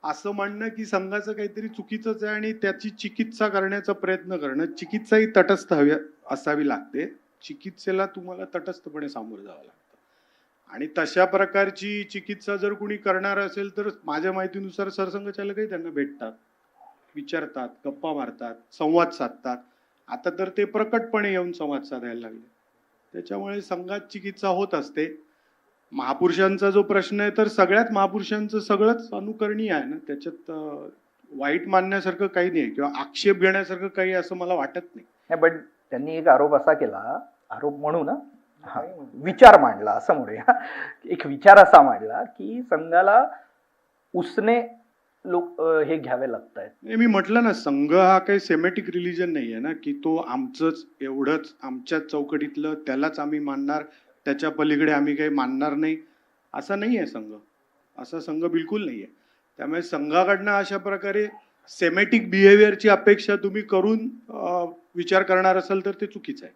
असं म्हणणं की संघाचं काहीतरी चुकीचंच आहे आणि त्याची चिकित्सा करण्याचा प्रयत्न करणं, चिकित्सा ही तटस्थ असावी लागते. चिकित्सेला तुम्हाला तटस्थपणे सामोरं जावं लागतं. आणि तशा प्रकारची चिकित्सा जर कुणी करणार असेल तर माझ्या माहितीनुसार सरसंघचालकही त्यांना भेटतात, विचारतात, गप्पा मारतात, संवाद साधतात. आता तर ते प्रकटपणे येऊन संवाद साधायला लागले. त्याच्यामुळे संघात चिकित्सा होत असते. महापुरुषांचा जो प्रश्न आहे तर सगळ्यात महापुरुषांचं सगळंच अनुकरणीय आहे ना, त्याच्यात वाईट मानण्यासारखं काही नाही किंवा आक्षेप घेण्यासारखं काही असं मला वाटत नाही. पण त्यांनी एक आरोप असा केला, आरोप म्हणू ना, विचार मांडला असं म्हणूया, एक विचार असा मांडला की संघाला उसने लोक हे घ्यावे लागत आहेत. मी म्हटलं ना, संघ हा काही सेमेटिक रिलिजन नाही आहे ना, की तो आमचंच एवढंच आमच्याच चौकटीतलं त्यालाच आम्ही मानणार, त्याच्या पलीकडे आम्ही काही मानणार नाही, असा नाही आहे संघ. असा संघ बिलकुल नाही आहे. त्यामुळे संघाकडनं अशा प्रकारे सेमेटिक बिहेवियरची अपेक्षा तुम्ही करून विचार करणार असाल तर ते चुकीचं आहे.